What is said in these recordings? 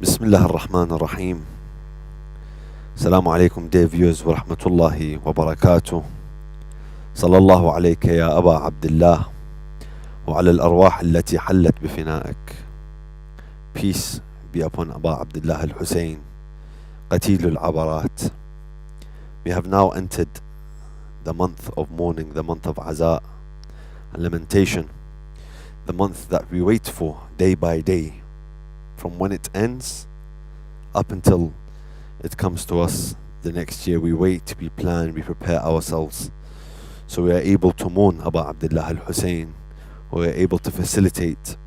Bismillah ar-Rahman ar-Rahim. Assalamu alaikum dear viewers wa rahmatullahi wa barakatuh. Sallallahu alayka ya Aba Abdullah wa ala al-arwah allati hallat bifina'ik. Peace be upon Aba Abdullah al-Hussein, Qatil al-Abarat. We have now entered the month of mourning, the month of Aza and lamentation, the month that we wait for day by day, from when it ends up until it comes to us the next year. We wait, we plan, we prepare ourselves so we are able to mourn Aba Abdullah al-Hussein. We are able to facilitate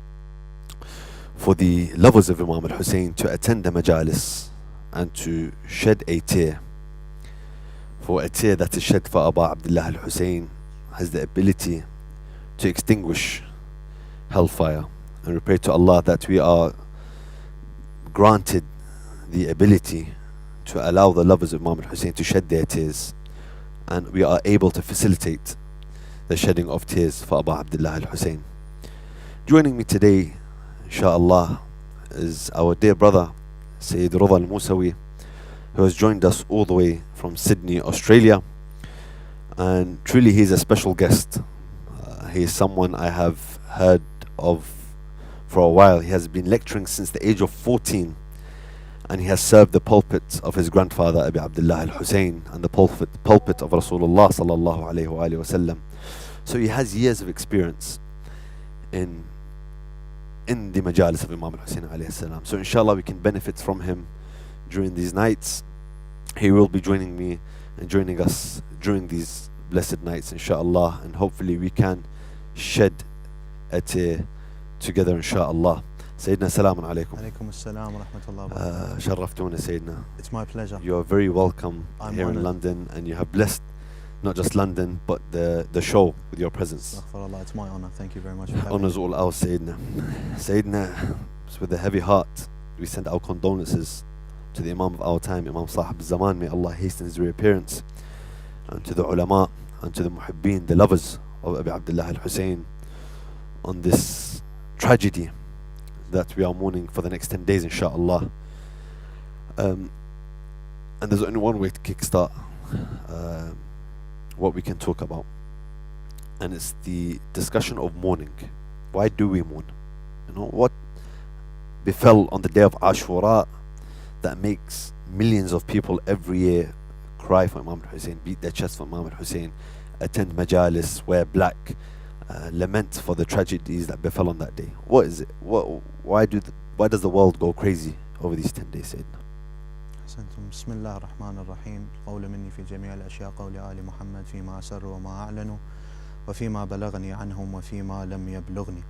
for the lovers of Imam al-Hussein to attend the majalis and to shed a tear. For a tear that is shed for Aba Abdullah al-Hussein has the ability to extinguish hellfire. And we pray to Allah that we are granted the ability to allow the lovers of Imam al-Hussein to shed their tears, and we are able to facilitate the shedding of tears for Aba Abdullah al-Hussein. Joining me today, inshallah, is our dear brother Sayyid Redha Al-Musawi, who has joined us all the way from Sydney, Australia, and truly he is a special guest. He is someone I have heard of for a while. He has been lecturing since the age of 14, and he has served the pulpit of his grandfather Abi Abdullah al-Hussein and the pulpit of Rasulullah sallallahu alayhi wa sallam. So he has years of experience in the majalis of Imam al-Hussein alayhi salam. So inshallah we can benefit from him during these nights. He will be joining me and joining us during these blessed nights, inshallah, and hopefully we can shed a tear together, inshallah. Sayyidina, salamun alaikum. Alaikum assalam wa rahmatullahi wa barakatuh. Sharaftuna, Sayyidina. It's my pleasure. You are very welcome here honored in London, and you have blessed not just London but the show with your presence. Astaghfirullah, it's my honor. Thank you very much for having me. Honours all ours, Sayyidina. Sayyidina, with a heavy heart, we send our condolences to the Imam of our time, Imam Sahib al-Zaman. May Allah hasten his reappearance, and to the ulama, and to the muhibbeen, the lovers of Abi Abdullah al-Hussein, on this tragedy that we are mourning for the next 10 days, inshallah. And there's only one way to kickstart what we can talk about, and it's the discussion of mourning. Why do we mourn? You know, what befell on the day of Ashura that makes millions of people every year cry for Imam al-Hussein, beat their chest for Imam al-Hussein, attend majalis, wear black, lament for the tragedies that befell on that day? What is it? Why does the world go crazy over these 10 days, Sayyidina? أحسنتم. بسم الله الرحمن الرحيم. قول مني في جميع الأشياء قول آل محمد فيما أسر وما أعلن وفيما بلغني عنهم وفيما لم يبلغني.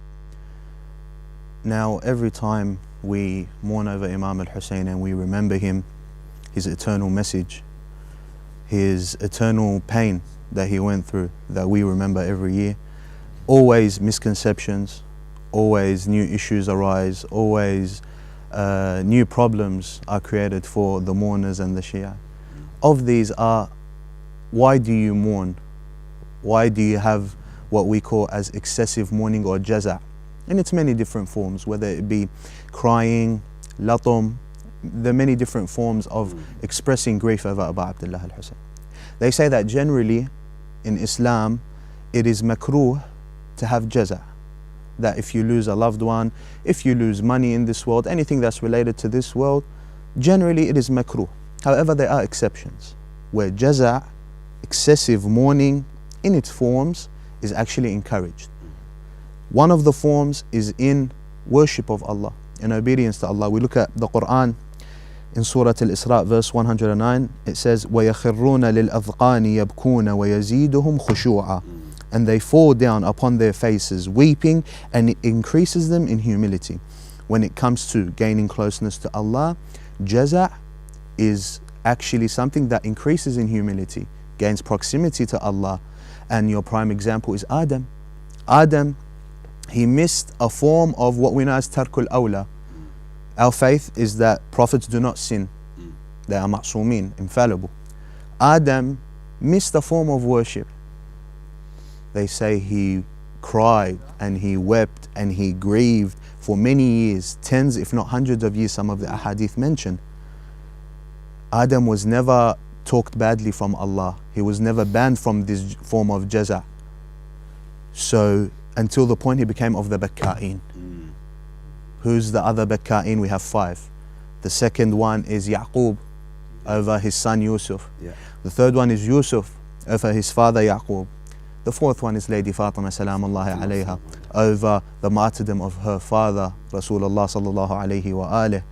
Now, every time we mourn over Imam al-Hussein and we remember him, his eternal message, his eternal pain that he went through, that we remember every year, always misconceptions, always new issues arise, always new problems are created for the mourners and the Shia. Of these are, why do you mourn? Why do you have what we call as excessive mourning or jaza' in its many different forms, whether it be crying, latum, the many different forms of expressing grief over Aba Abdullah al-Hussein. They say that generally in Islam it is makruh to have jaza', that if you lose a loved one, if you lose money in this world, anything that's related to this world, generally it is makruh. However, there are exceptions where jaza', excessive mourning in its forms, is actually encouraged. One of the forms is in worship of Allah, in obedience to Allah. We look at the Quran in Surah Al-Isra, verse 109. It says, وَيَخِرُّونَ لِلْأَذْقَانِ يَبْكُونَ وَيَزِيدُهُمْ خُشُوعًا. And they fall down upon their faces weeping, and it increases them in humility. When it comes to gaining closeness to Allah, jaza' is actually something that increases in humility, gains proximity to Allah. And your prime example is Adam. Adam, he missed a form of what we know as tarkul awla. Our faith is that prophets do not sin. They are ma'soomeen, infallible. Adam missed a form of worship. They say he cried and he wept and he grieved for many years, tens if not hundreds of years, some of the ahadith mention, Adam was never talked badly from Allah. He was never banned from this form of jaza. So until the point he became of the bakka'in. Who's the other bakka'in? We have 5. The second one is Yaqub over his son Yusuf. The third one is Yusuf over his father Yaqub. The fourth one is Lady Fatima salamullahi alayha over the martyrdom of her father Rasulullah sallallahu alayhi wa alih.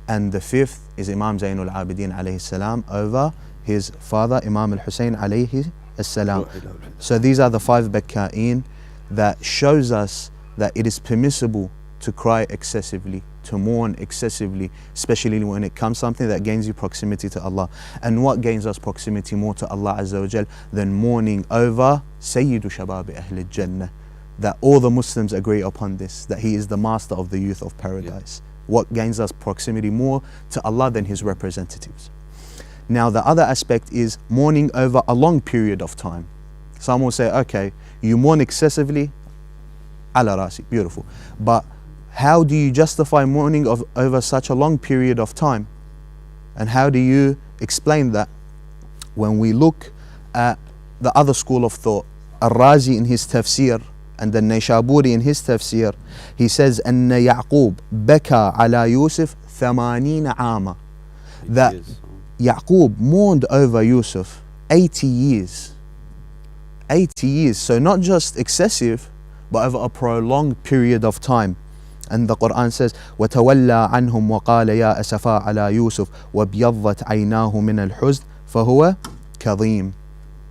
And the fifth is Imam Zainul Abidin alayhi salam over his father Imam Hussein alayhi salam. So these are the 5 bakka'in that shows us that it is permissible to cry excessively, to mourn excessively, especially when it comes something that gains you proximity to Allah. And what gains us proximity more to Allah Azza wa Jal than mourning over Sayyidu Shabab Ahl Jannah? That all the Muslims agree upon this, that he is the master of the youth of paradise. What gains us proximity more to Allah than his representatives? Now the other aspect is mourning over a long period of time. Some will say, okay, you mourn excessively, ala rasi, beautiful. But how do you justify mourning over such a long period of time? And how do you explain that? When we look at the other school of thought, Al-Razi in his tafsir and the Nayshaburi in his tafsir, he says, أن يعقوب بكى على يوسف 80 عاما. That Yaqub mourned over Yusuf 80 years. 80 years. So not just excessive, but over a prolonged period of time. And the Quran says, وَتَوَلَّى عَنْهُمْ وَقَالَ يَا أَسَفَا عَلَى يُوسُف وَابْيَضَّتْ عَيْنَاهُ مِنَ الْحُزْنِ فَهُوَ كَظِيمٌ.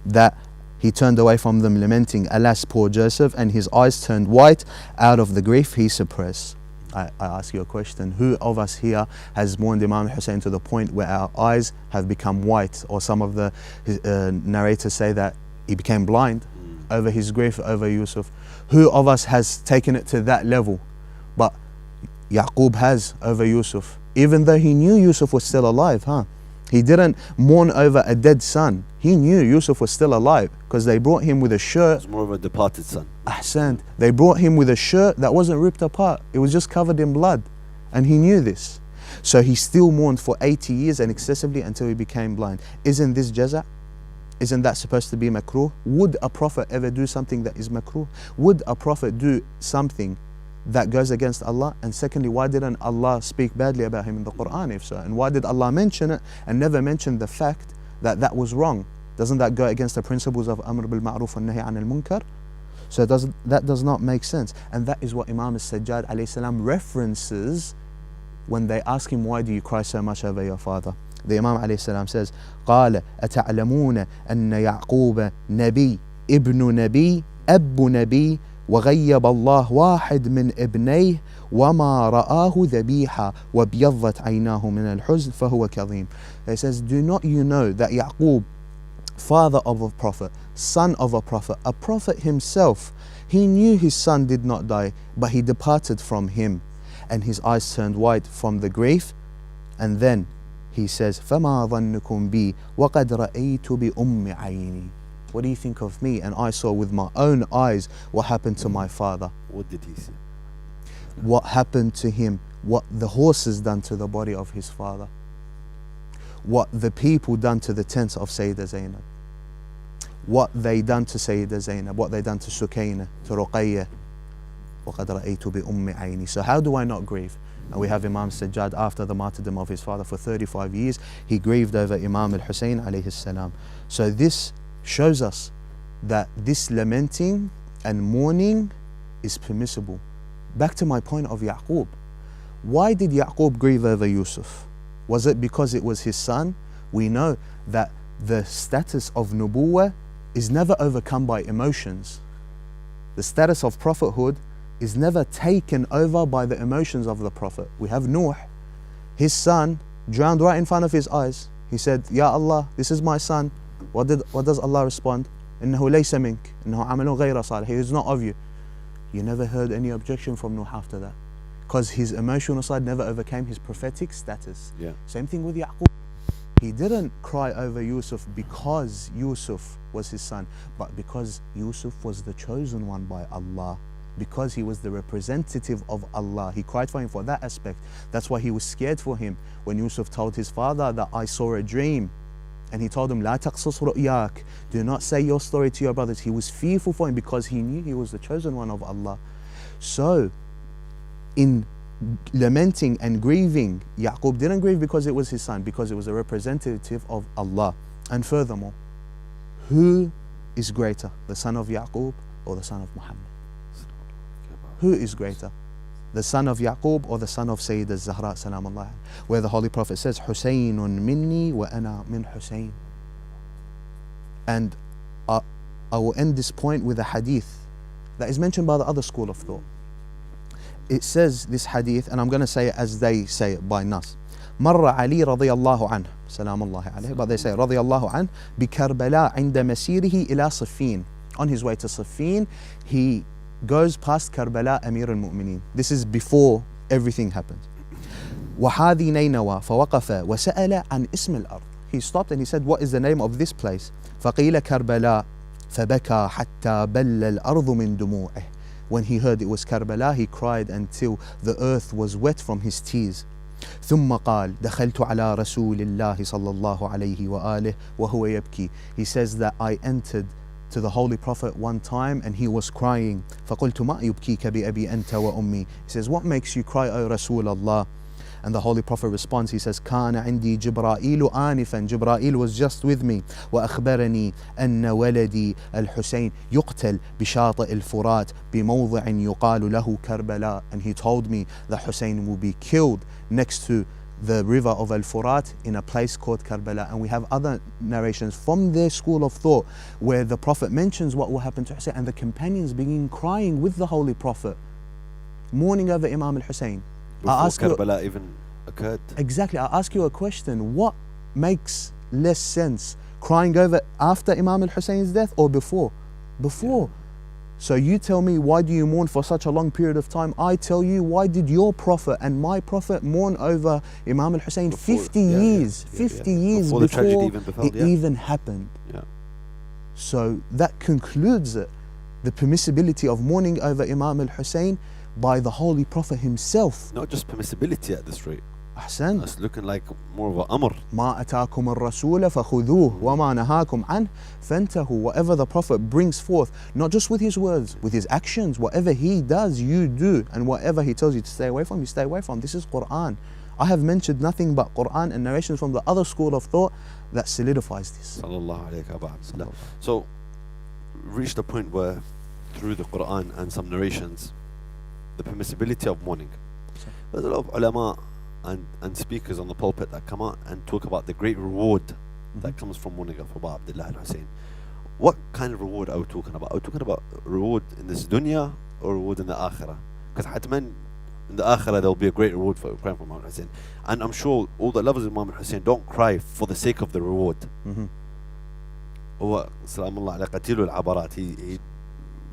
That he turned away from them lamenting, alas, poor Joseph, and his eyes turned white out of the grief he suppressed. I ask you a question. Who of us here has mourned Imam Hussein to the point where our eyes have become white? Or some of the narrators say that he became blind over his grief over Yusuf. Who of us has taken it to that level? But Yaqub has over Yusuf, even though he knew Yusuf was still alive, He didn't mourn over a dead son. He knew Yusuf was still alive because they brought him with a shirt. It's more of a departed son. Ahsant. They brought him with a shirt that wasn't ripped apart. It was just covered in blood. And he knew this. So he still mourned for 80 years and excessively until he became blind. Isn't this jaza'? Isn't that supposed to be makruh? Would a prophet ever do something that is makruh? Would a prophet do something that goes against Allah? And secondly, why didn't Allah speak badly about him in the Quran if so? And why did Allah mention it and never mention the fact that that was wrong? Doesn't that go against the principles of Amr bil Ma'ruf and Nahi anil Munkar? So that does not make sense. And that is what Imam As-Sajjad alayhi salam references when they ask him, why do you cry so much over your father? The Imam alayhi salam says, قال أتعلمون أن يعقوب نبي ابن نبي أب نبي وغيب الله واحد من ابنيه وما رآه ذبيحة وبيضت عيناه من الحزن فهو كظيم. He says, do not you know that Yaqub, father of a prophet, son of a prophet himself, he knew his son did not die, but he departed from him and his eyes turned white from the grief. And then he says, فَمَا ظَنُّكُمْ بِي وَقَدْ رَأَيْتُ بِأُمِّ عَيْنِي. What do you think of me? And I saw with my own eyes what happened to my father. What did he say? What happened to him? What the horses done to the body of his father? What the people done to the tents of Sayyidah Zainab? What they done to Sayyidah Zainab? What they done to Sukayna, to Ruqayyah? وَقَدْ رَأَيْتُ بِأُمِّ عَيْنِي. So how do I not grieve? And we have Imam Sajjad after the martyrdom of his father for 35 years. He grieved over Imam Al-Hussein alayhi salam. So this shows us that this lamenting and mourning is permissible. Back to my point of Yaqub. Why did Yaqub grieve over Yusuf? Was it because it was his son? We know that the status of nubuwwah is never overcome by emotions. The status of prophethood is never taken over by the emotions of the prophet. We have Nuh, his son drowned right in front of his eyes. He said, Ya Allah, this is my son. What does Allah respond? إنه ليس منك إنه عمل غير صالح. He is not of you. You never heard any objection from Nuh after that, because his emotional side never overcame his prophetic status. Same thing with Yaqub. He didn't cry over Yusuf because Yusuf was his son, but because Yusuf was the chosen one by Allah. because he was the representative of Allah. He cried for him for that aspect. That's why he was scared for him when Yusuf told his father that I saw a dream. And he told him, لا تقصص رؤياك, do not say your story to your brothers. He was fearful for him because he knew he was the chosen one of Allah. So, in lamenting and grieving, Yaqub didn't grieve because it was his son, because it was a representative of Allah. And furthermore, who is greater, the son of Yaqub or the son of Muhammad? Who is greater, the son of Yaqub or the son of Sayyid al-Zahra salamullah, where the Holy Prophet says, Husaynun minni wa ana min Husayn. And I will end this point with a hadith that is mentioned by the other school of thought. It says this hadith, and I'm going to say it as they say it by Nas. مر علي رضي الله عنه سلام الله عليه, but they say رضي الله عنه بكربلاء عند مسيره إلى صفين. On his way to Siffin, he goes past Karbala, Amir al-Mu'mineen. This is before everything happens. وحاذي نينوى فوقف وسأل عن اسم الأرض. He stopped and he said, what is the name of this place? فقيل كربلاء فبكى حتى بل الأرض من دموعه. When he heard it was Karbala, he cried until the earth was wet from his tears. ثم قال دخلت على رسول الله صلى الله عليه وآله وهو يبكي. He says that I entered to the Holy Prophet one time and he was crying. فقلت ما يبكيك بأبي أنت وأمي. He says, what makes you cry, O Rasul Allah? And the Holy Prophet responds, he says, كان عندي جبرائيل آنفا. Jibra'il was just with me. وأخبرني أن ولدي الحسين يقتل بشاطئ الفرات بموضع يقال له كربلاء. And he told me that Hussein will be killed next to the river of Al-Furat in a place called Karbala. And we have other narrations from their school of thought where the Prophet mentions what will happen to Hussein and the companions begin crying with the Holy Prophet, mourning over Imam al-Hussein. Before Karbala even occurred. Exactly. I ask you a question. What makes less sense? Crying over after Imam al-Hussein's death or before? Before. Yeah. So you tell me, why do you mourn for such a long period of time? I tell you, why did your Prophet and my Prophet mourn over Imam al-Hussein 50 years? 50 years before the tragedy even happened. Yeah. So that concludes it. The permissibility of mourning over Imam al-Hussein by the Holy Prophet himself. Not just permissibility at this rate. أحسن. It's looking like more of an amr. ما أتاكم الرسول فخذوه وما نهاكم عنه فانتهوا. Whatever the Prophet brings forth, not just with his words, with his actions, whatever he does, you do, and whatever he tells you to stay away from, you stay away from. This is Quran. I have mentioned nothing but Quran and narrations from the other school of thought that solidifies this. Sallallahu alayhi wa sallam. So, reached a point where, through the Quran and some narrations, the permissibility of mourning. There's a lot of ulama and speakers on the pulpit that come out and talk about the great reward that comes from mourning for Abu Abdullah al-Hussein. What kind of reward are we talking about? Are we talking about reward in this dunya or reward in the akhirah? Because hatman in the akhirah there will be a great reward for crying for Imam al-Hussein. And I'm sure all the lovers of Imam al-Hussein don't cry for the sake of the reward. We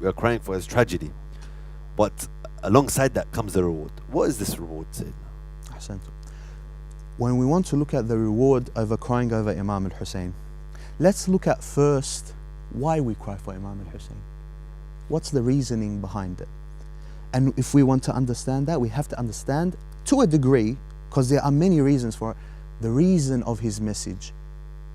are crying for his tragedy. But alongside that comes the reward. What is this reward, Sayyidina? When we want to look at the reward over crying over Imam al-Hussein, let's look at first why we cry for Imam al-Hussein. What's the reasoning behind it? And if we want to understand that, we have to understand to a degree, because there are many reasons for it, the reason of his message,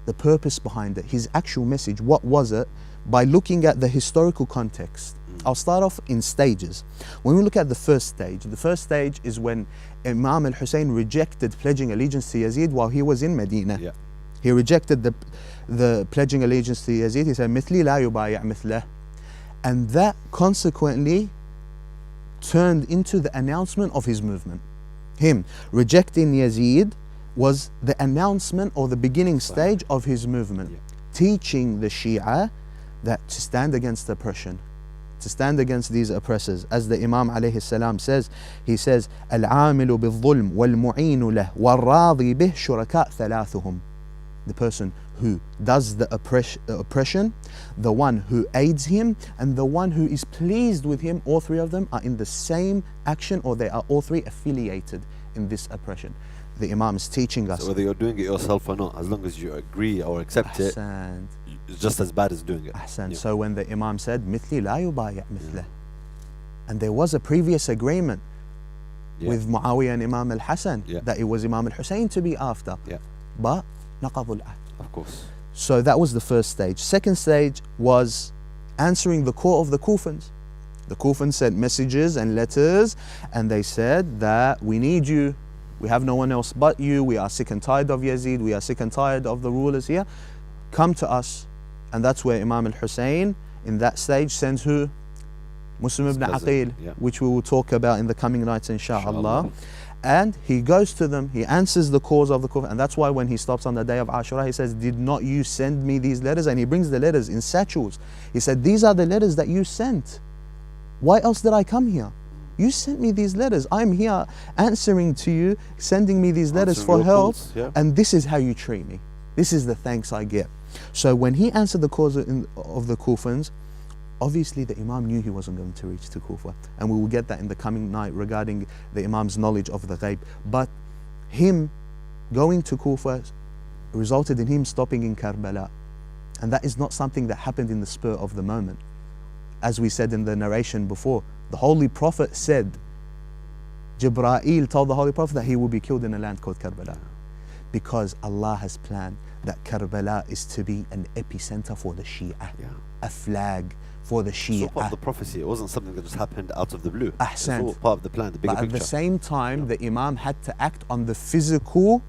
the purpose behind it, his actual message, what was it, by looking at the historical context. I'll start off in stages. When we look at the first stage is when Imam al-Hussein rejected pledging allegiance to Yazid while he was in Medina. Yeah. He rejected the pledging allegiance to Yazid. He said, مثلي لا يبايع مثله. And that consequently turned into the announcement of his movement. Him rejecting Yazid was the announcement or the beginning stage of his movement. Teaching the Shia that to stand against oppression, to stand against these oppressors. As the Imam alayhi salam says, he says, العامل بالظلم والمعين له والراضي به شركاء ثلاثهم. The person who does the oppression, the one who aids him, and the one who is pleased with him, all three of them are in the same action, or they are all three affiliated in this oppression. The Imam is teaching us. So whether you're doing it yourself or not, as long as you agree or accept it, it's just as bad as doing it. So when the Imam said, مثلي لا يبايع مثله, And there was a previous agreement with Muawiyah and Imam al-Hassan that it was Imam al-Hussein to be after. But نقضوا العهد. Of course. So that was the first stage. Second stage was answering the call of the Kufans. The Kufans sent messages and letters, and they said that we need you. We have no one else but you. We are sick and tired of Yazid. We are sick and tired of the rulers here. Come to us. And that's where Imam al-Hussein in that stage sends who? Muslim ibn Aqil, which we will talk about in the coming nights, inshallah. And he goes to them, he answers the cause of the Kufr, and that's why when he stops on the day of Ashura, he says, did not you send me these letters? And he brings the letters in satchels. He said, these are the letters that you sent. Why else did I come here? You sent me these letters. I'm here answering to you, sending me these letters for help, and this is how you treat me. This is the thanks I get. So when he answered the cause of the Kufans, obviously the Imam knew he wasn't going to reach to Kufa, and we will get that in the coming night regarding the Imam's knowledge of the ghaib. But him going to Kufa resulted in him stopping in Karbala, and that is not something that happened in the spur of the moment. As we said in the narration before, the Holy Prophet said, Jibreel told the Holy Prophet that he will be killed in a land called Karbala, because Allah has planned that Karbala is to be an epicenter for the Shia, a flag for the Shia. It's all part of the prophecy. It wasn't something that just happened out of the blue. It's Ahsant. all part of the plan, the bigger But picture. at the same time, the Imam had to act on the physical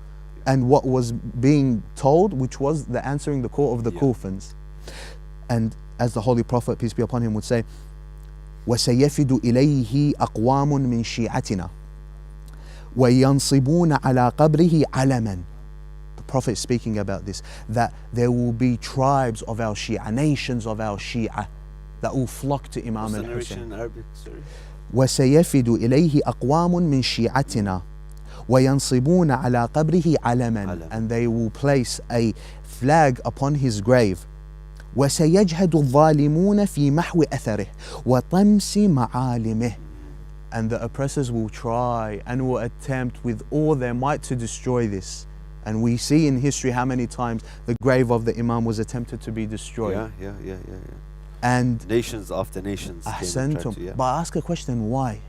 and what was being told, which was the answering the call of the Kufans. And as the Holy Prophet, peace be upon him, would say, وَسَيَفِدُ إِلَيْهِ أَقْوَامٌ مِّن شِيعَتِنَا وَيَنصِبُونَ عَلَى قَبْرِهِ عَلَمًا. The Prophet is speaking about this, that there will be tribes of our Shia, nations of our Shia, that will flock to Imam al-Hussein. In Arabic, sorry. وَسَيَفِدُ إِلَيْهِ أَقْوَامٌ مِّن شِيعَتِنَا وَيَنصِبُونَ عَلَى قَبْرِهِ عَلَمًا. And they will place a flag upon his grave. وَسَيَجْهَدُ الظَّالِمُونَ فِي مَحْوِ أَثَرِهِ وَطَمْسِ مَعَالِمِهِ. And the oppressors will try and will attempt with all their might to destroy this. And we see in history how many times the grave of the Imam was attempted to be destroyed. And nations after nations came and tried to, But I ask a question, why?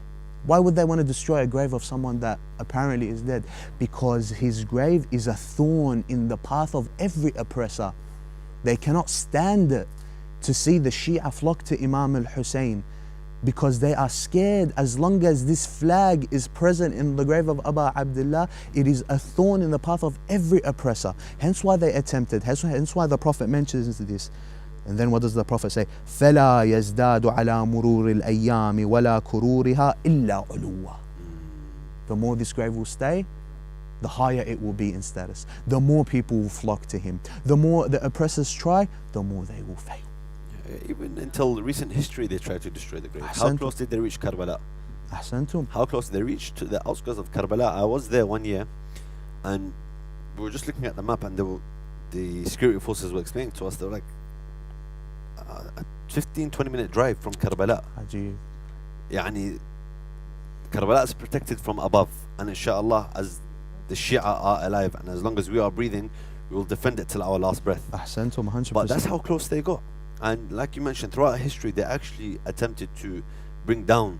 Why would they want to destroy a grave of someone that apparently is dead? Because his grave is a thorn in the path of every oppressor. They cannot stand it to see the Shia flock to Imam al-Hussein, because they are scared. As long as this flag is present in the grave of Abu Abdullah, it is a thorn in the path of every oppressor. Hence why they attempted, hence why the Prophet mentions this. And then what does the Prophet say? فَلَا يَزْدَادُ عَلَى مُرُورِ الْأَيَّامِ وَلَا كُرُورِهَا إِلَّا عُلُوًّا. The more this grave will stay, the higher it will be in status. The more people will flock to him. The more the oppressors try, the more they will fail. Even until recent history, they tried to destroy the grave. How Ahsantum. close did they reach Karbala? Ahsantum. How close did they reach to the outskirts of Karbala? I was there one year, and we were just looking at the map, and the security forces were explaining to us, they were like a 15-20 minute drive from Karbala. Ajib. Yani, Karbala is protected from above, and inshallah, as the Shia are alive and as long as we are breathing, we will defend it till our last breath. Ahsantum, 100%. But that's how close they got. And like you mentioned, throughout history, they actually attempted to bring down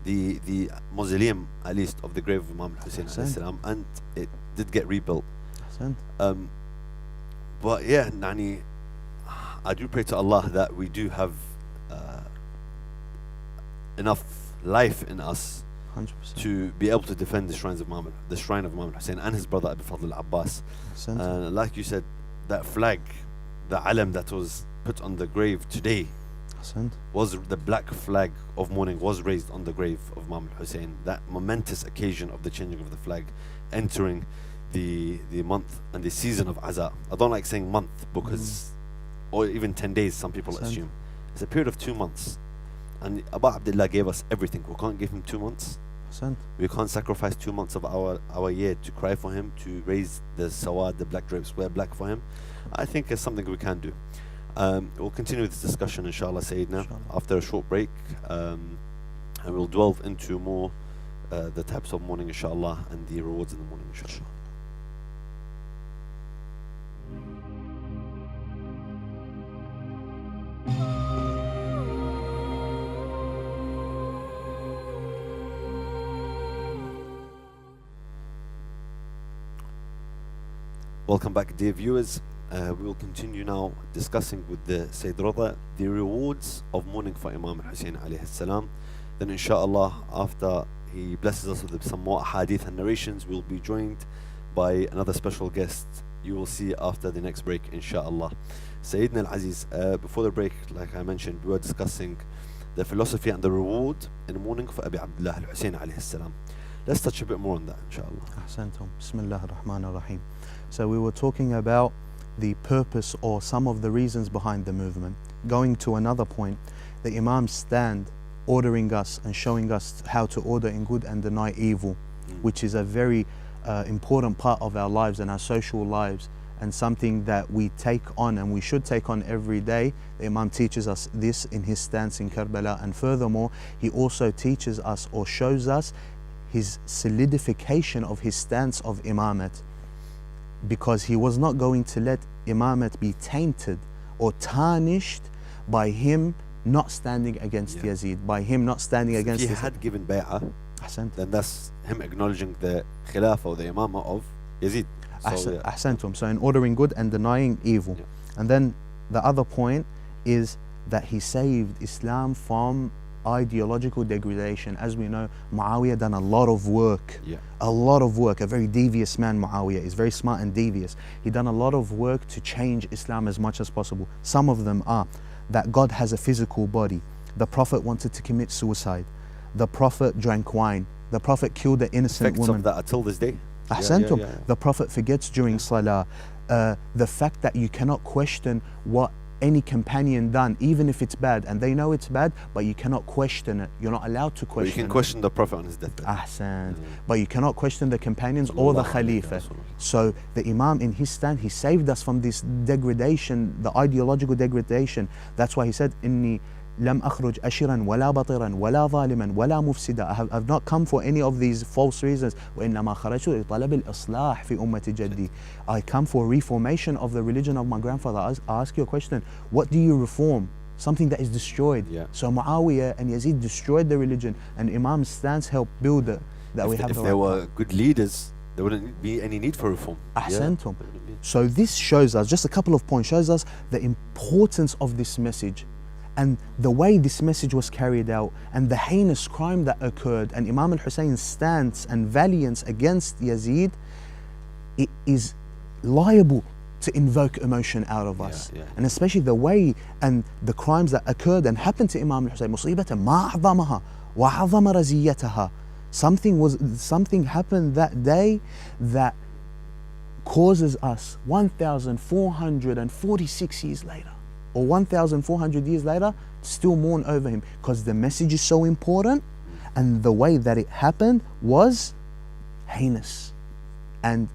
the mausoleum, at least, of the grave of Imam Hussein alayhi salam, and it did get rebuilt. But yeah, Nani, I do pray to Allah that we do have enough life in us 100%. to be able to defend the shrine of Imam Hussein and his brother Abu Fadl al-Abbas. Like you said, that flag, the alam that was put on the grave today, was the black flag of mourning, was raised on the grave of Imam Hussein. That momentous occasion of the changing of the flag, entering the month and the season of Aza. I don't like saying month because, or even 10 days, some people assume. It's a period of 2 months. And Abu Abdullah gave us everything. We can't give him 2 months. We can't sacrifice 2 months of our year to cry for him, to raise the sawad, the black drapes, wear black for him. I think it's something we can do. We'll continue this discussion, inshallah, Sayyidina, after a short break. And we'll delve into more the types of mourning, inshallah, and the rewards in the morning, inshallah. Welcome back, dear viewers. We will continue now discussing with the Sayyid Redha the rewards of mourning for Imam Hussein alayhi salam. Then inshallah, after he blesses us with some more hadith and narrations, we'll be joined by another special guest you will see after the next break, inshallah. Sayyidina al-Aziz, before the break, like I mentioned, we were discussing the philosophy and the reward in mourning for Abi Abdullah al-Hussein alayhi salam. Let's touch a bit more on that, inshallah. Ahsantum. Bismillah ar-Rahman ar-Rahim. So we were talking about the purpose or some of the reasons behind the movement. Going to another point, the Imams stand ordering us and showing us how to order in good and deny evil, which is a very important part of our lives and our social lives, and something that we take on and we should take on every day. The Imam teaches us this in his stance in Karbala, and furthermore he also teaches us or shows us his solidification of his stance of Imamat, because he was not going to let Imamat be tainted or tarnished by him not standing against Yazid, by him not standing against... If he had given bay'ah, then that's him acknowledging the khilafah or the imamah of Yazid. Ahsantum. So in ordering good and denying evil. And then the other point is that he saved Islam from ideological degradation. As we know, Muawiyah done a lot of work, a very devious man. Muawiyah is very smart and devious. He done a lot of work to change Islam as much as possible. Some of them are that God has a physical body, the Prophet wanted to commit suicide, the Prophet drank wine, the Prophet killed an innocent woman. Of that until this day. Ahsantum. The Prophet forgets during Salah. The fact that you cannot question what any companion done, even if it's bad, and they know it's bad, but you cannot question it. You're not allowed to question it. You can question the Prophet on his deathbed. Ahsan. But you cannot question the companions or the Khalifa. So the Imam in his stand, he saved us from this degradation, the ideological degradation. That's why he said, Inni lam akhruj ashiran wala batiran wala zaliman wala mufsida. I've not come for any of these false reasons. وإنما خرجت لطلب الإصلاح في أمة جدي. I come for reformation of the religion of my grandfather. I ask you a question. What do you reform? Something that is destroyed. So Muawiyah and Yazid destroyed the religion, and Imam's stance helped build it. If they were good leaders, there wouldn't be any need for reform. Ahsantum. So this shows us, just a couple of points, shows us the importance of this message and the way this message was carried out and the heinous crime that occurred, and Imam al-Hussein's stance and valiance against Yazid. It is liable to invoke emotion out of us, and especially the way and the crimes that occurred and happened to Imam al-Hussein. مصيبة ما أعظمها وعظم رزيتها. Something happened that day that causes us 1,446 years later, or 1,400 years later, still mourn over him, because the message is so important and the way that it happened was heinous and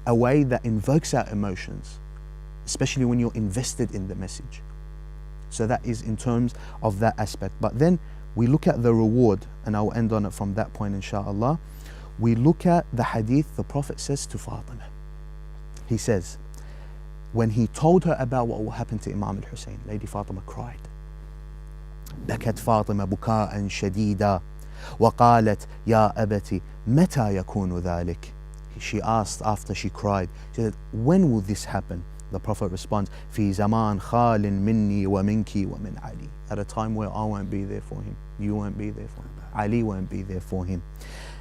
a way that invokes our emotions, especially when you're invested in the message. So that is in terms of that aspect. But then we look at the reward, and I'll end on it from that point, inshallah. We look at the hadith the Prophet says to Fatima. He says, when he told her about what will happen to Imam al-Hussein, Lady Fatima cried. بكت فاطمة بكاء شديدا وقالت يا أبتي متى يكون ذلك. She asked after she cried, she said, when will this happen? The Prophet responds, في زمان خال مني ومنك ومن علي. At a time where I won't be there for him, you won't be there for him, Ali won't be there for him.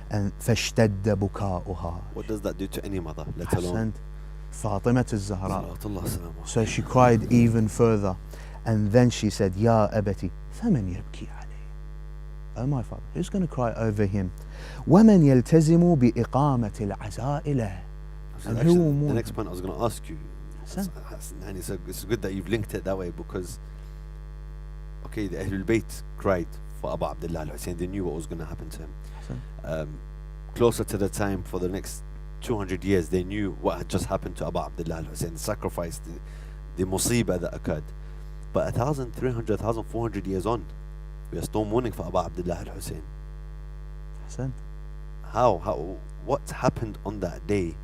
And فاشتد بكاؤها. What does that do to any mother, let alone Fatima al-Zahra? So she cried even further, and then she said, Ya abati, faman yabki alayhi. Oh my father, who's going to cry over him? وَمَنْ يَلْتَزِمُ بِإِقَامَةِ الْعَزَاءِ لَهُ. And who will mourn? The next point I was going to ask you, and it's good that you've linked it that way, because okay, the Ahlul Bayt cried for Abu Abdullah al-Hussein. They knew what was going to happen to him. Closer to the time, for the next 200 years, they knew what had just happened to Abu Abdullah al-Hussein, the sacrifice, the musibah that occurred. But 1,300, 1,400 years on, we are still mourning for Abu Abdullah al-Hussein. What happened on that day?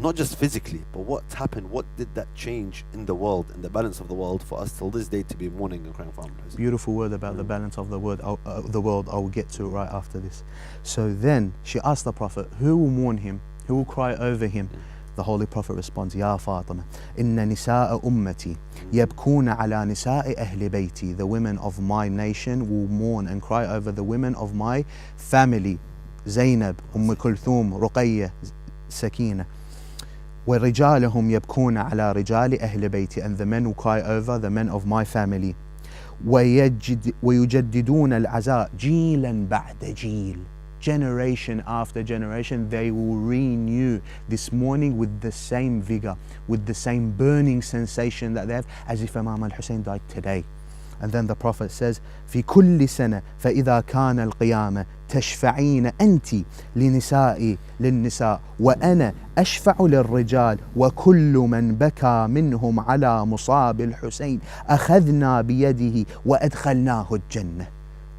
Not just physically, but what happened? What did that change in the world, in the balance of the world, for us till this day to be mourning and crying for Abu Hussein? Beautiful word about the balance of the world. I will get to right after this. So then she asked the Prophet, who will mourn him? Who will cry over him? The Holy Prophet responds, Ya Fatima, Inna nisa'a ummati yabkuna ala nisa'i ahli bayti. The women of my nation will mourn and cry over the women of my family. Zainab, Kulthum, Ruqayyah, Sakina. وَرِجَالَهُمْ يَبْكُونَ عَلَى رِجَالِ أَهْلِ بَيْتِ. And the men will cry over the men of my family. وَيُجَدِّدُونَ الْعَزَاء جِيلًا بَعْدَ جِيلٍ. Generation after generation, they will renew this mourning with the same vigor, with the same burning sensation that they have, as if Imam Al-Hussein died today. And then the Prophet says, في كل سنة فإذا كان القيامة تشفعين أنت للنساء وأنا أشفع للرجال وكل من بكى منهم على مصاب الحسين أخذنا بيده وأدخلناه الجنة.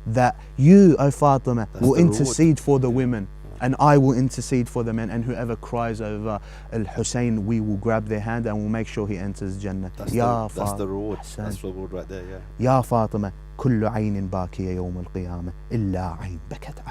That you, O Fatima, will intercede for the women, and I will intercede for the men, and whoever cries over Al-Hussein, we will grab their hand and we'll make sure he enters Jannah. That's the reward. That's the reward right there, yeah. Ya Fatima, كل عين باكية يوم القيامة إلا عين بكت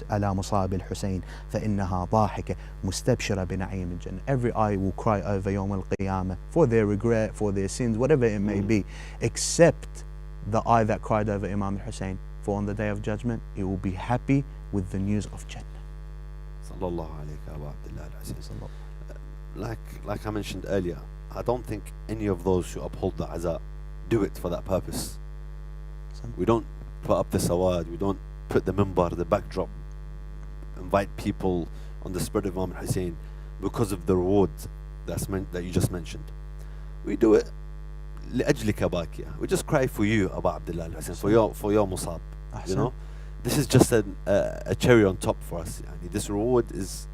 على مصاب الحسين فإنها ضاحكة مستبشرة بنعيم الجنة. Every eye will cry over يوم القيامة for their regret, for their sins, whatever it may be, except the eye that cried over Imam Hussein. For on the day of judgment, it will be happy with the news of Jannah. Sallallahu alayka Abu Abdullah al-Aziz. Like I mentioned earlier, I don't think any of those who uphold the Aza do it for that purpose. We don't put up the sawad, we don't put the mimbar, the backdrop, invite people on the spirit of Imam Hussein because of the reward that you just mentioned. We do it لأجلك باكية. We just cry for you, Abu Abdullah al-Hussein, for your musab. You know, this is just a cherry on top for us. This reward is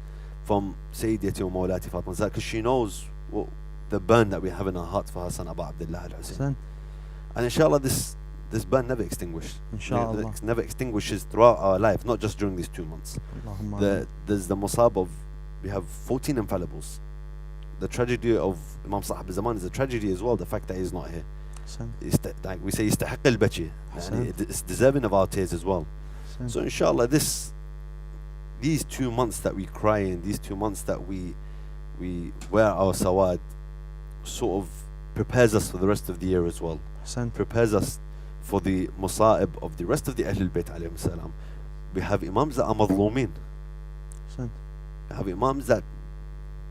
from Sayyidati wa Mawlati Fatima, because she knows the burn that we have in our hearts for her son Abu Abdullah al-Hussein. And inshallah this burn never extinguished. Inshallah. It never extinguishes throughout our life, not just during these 2 months. There's the musab of, we have 14 infallibles. The tragedy of Imam Sahib Zaman is a tragedy as well, the fact that he's not here. Like we say, يستحق البكي. It's deserving of our tears as well. So inshallah these 2 months that we cry in, these 2 months that we wear our sawad, sort of prepares us for the rest of the year as well. Prepares us for the musa'ib of the rest of the Ahlul Bayt alayhim salam. We have imams that are madhloomin. We have imams that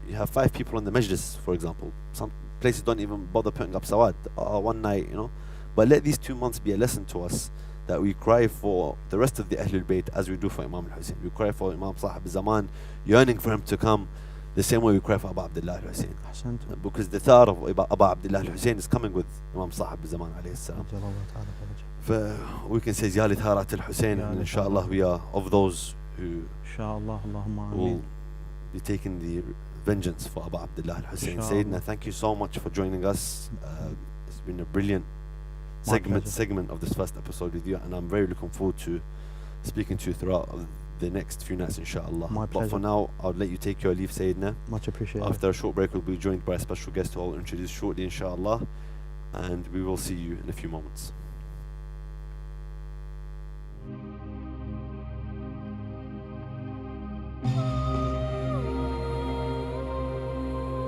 you have 5 people in the majlis, for example. Some places don't even bother putting up sawad one night, you know. But let these 2 months be a lesson to us, that we cry for the rest of the Ahlul Bayt as we do for Imam al-Hussein. We cry for Imam Sahib Zaman, yearning for him to come the same way we cry for Abu Abdullah al-Hussein. Because the thought of Abu Abdullah al-Hussein is coming with Imam Sahib Zaman alayhi salam. We can say Ziyali Tharat al-Hussein, and inshallah we are of those who will be taking the vengeance for Abu Abdullah al-Hussein. Sayyidina, thank you so much for joining us. It's been a brilliant segment of this first episode with you, and I'm very looking forward to speaking to you throughout the next few nights, inshallah. My pleasure. But for now, I'll let you take your leave, Sayyidina. Much appreciated. After a short break, we'll be joined by a special guest who I'll introduce shortly, inshallah, and we will see you in a few moments.